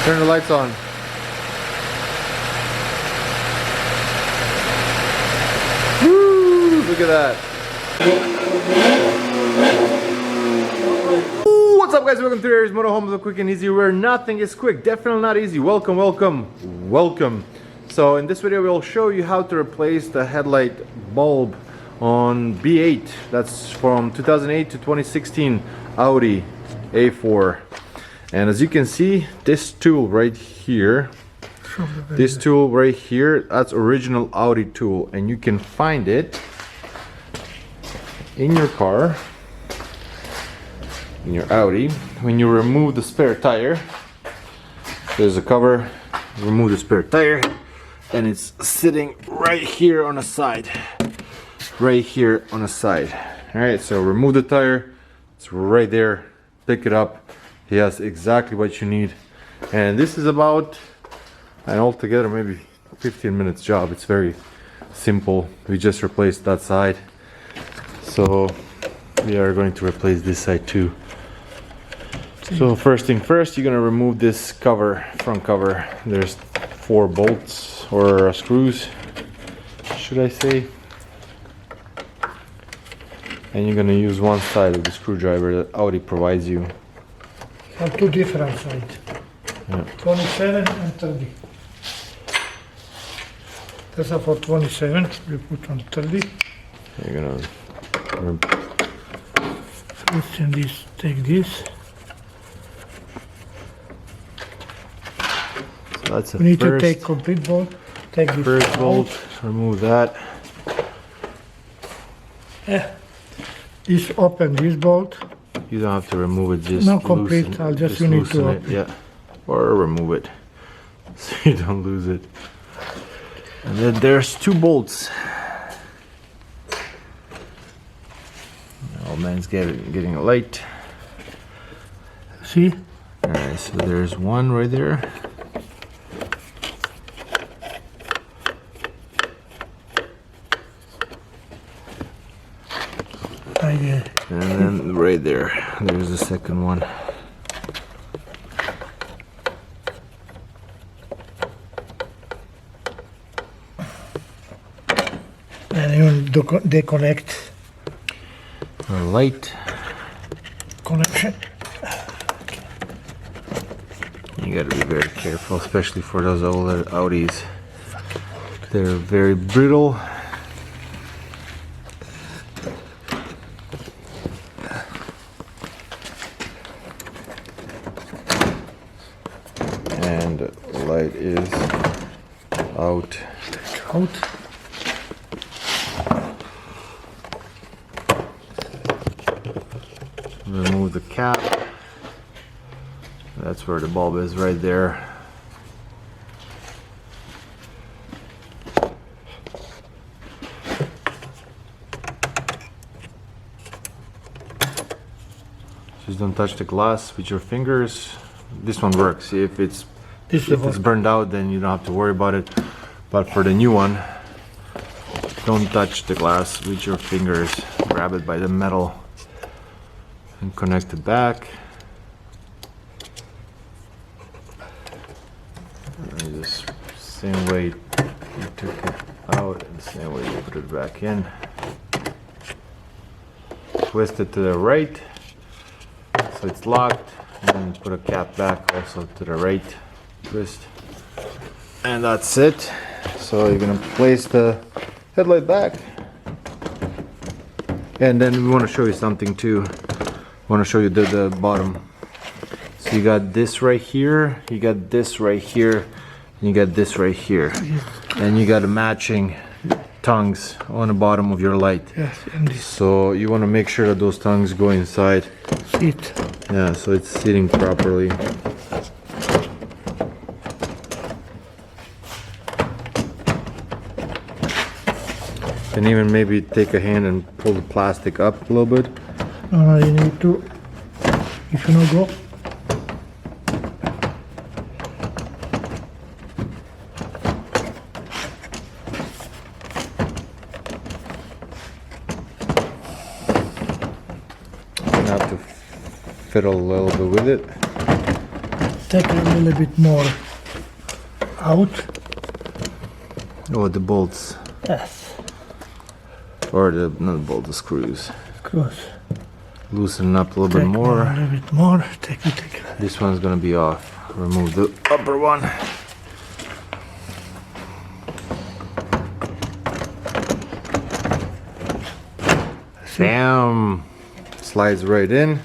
Turn the lights on. Woo! Look at that. What's up, guys? Welcome to Aries Motorhomes, a quick and easy where nothing is quick. Definitely not easy. Welcome, welcome, welcome. So in this video we'll show you how to replace the headlight bulb on B8. That's from 2008 to 2016 Audi A4. And as you can see, this tool right here, that's original Audi tool, and you can find it in your car, in your Audi. When you remove the spare tire, there's a cover, remove the spare tire, and it's sitting right here on the side. Right here on the side. Alright, so remove the tire, it's right there, pick it up. He has exactly what you need, and this is about an altogether maybe 15 minutes job. It's very simple. We just replaced that side, so we are going to replace this side too. So first thing first, you're gonna remove this cover, front cover. There's 4 bolts or screws, should I say, and you're gonna use one side of the screwdriver that Audi provides you. On 2 different sides, yeah. 27 and 30. That's for 27, we put on 30. You're gonna first in this, take this. So that's a we need first, to take complete bolt. Take this first out. bolt, remove that. Yeah. This open this bolt. You don't have to remove it, just not complete, loosen, I'll just you need to loosen it, yeah, or remove it so you don't lose it. And then there's 2 bolts. Old man's getting a light. See? Alright, so there's one right there. And then right there, there's the second one. And you disconnect The light. connection. You gotta be very careful, especially for those older Audis. They're very brittle. And the light is out. Remove the cap. That's where the bulb is, right there. Just don't touch the glass with your fingers. This one works. If it's burned out, then you don't have to worry about it. But for the new one, don't touch the glass with your fingers. Grab it by the metal and connect it back. And just same way you took it out, and the same way you put it back in. Twist it to the right so it's locked, and then put a cap back also to the right. Twist, and that's it. So you're gonna place the headlight back, and then we want to show you something too. I want to show you the bottom. So you got this right here, you got this right here, and you got this right here, and you got a matching tongues on the bottom of your light. Yes, and this. So you want to make sure that those tongues go inside. Sit. Yeah, so it's sitting properly. And even maybe take a hand and pull the plastic up a little bit. No, you need to. If you not go. You have to fiddle a little bit with it. take a little bit more out. Oh, the bolts. Yes. Or the, not the bolts, the screws. Close. Loosen up a little bit A more. little bit more. Take it. This one's gonna be off. Remove the upper one. Bam! Slides right in.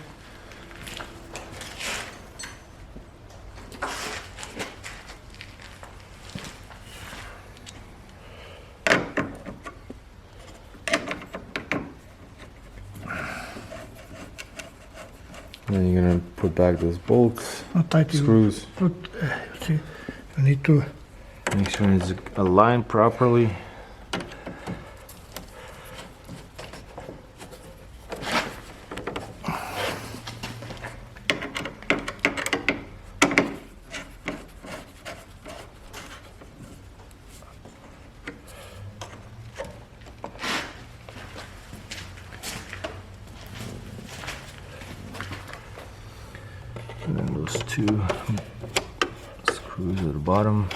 Then you're gonna put back those bolts, Not tight. screws. See, you need to. Make sure it's aligned properly. And then those two screws at the bottom.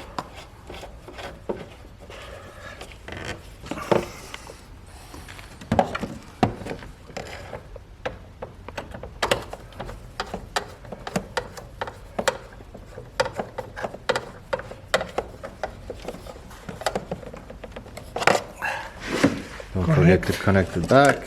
Don't forget to connect it back.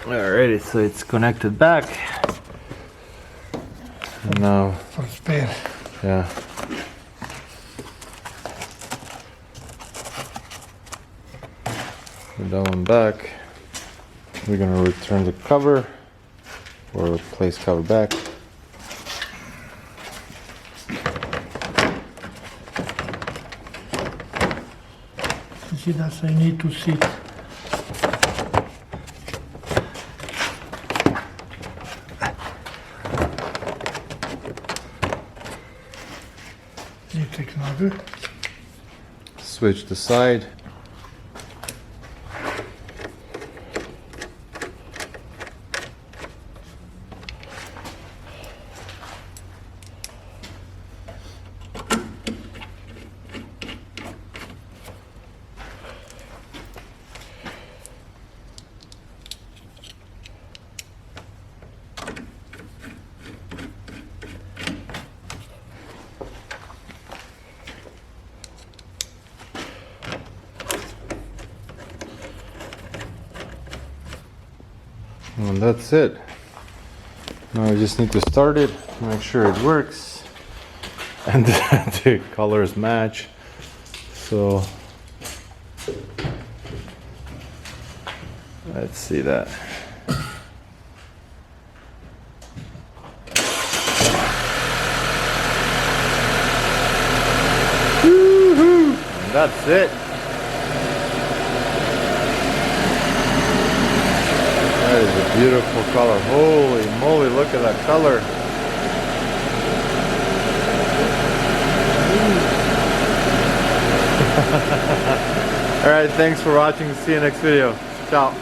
Alrighty, so it's connected back. And now, For spare. yeah. Put that one back. We're gonna return the cover or place cover back. You see that I need to sit. You take another. Switch the side. And that's it. Now I just need to start it, make sure it works, and the colors match. So let's see that. Woohoo! And that's it. That is a beautiful color. Holy moly, look at that color. Alright, thanks for watching. See you next video. Ciao.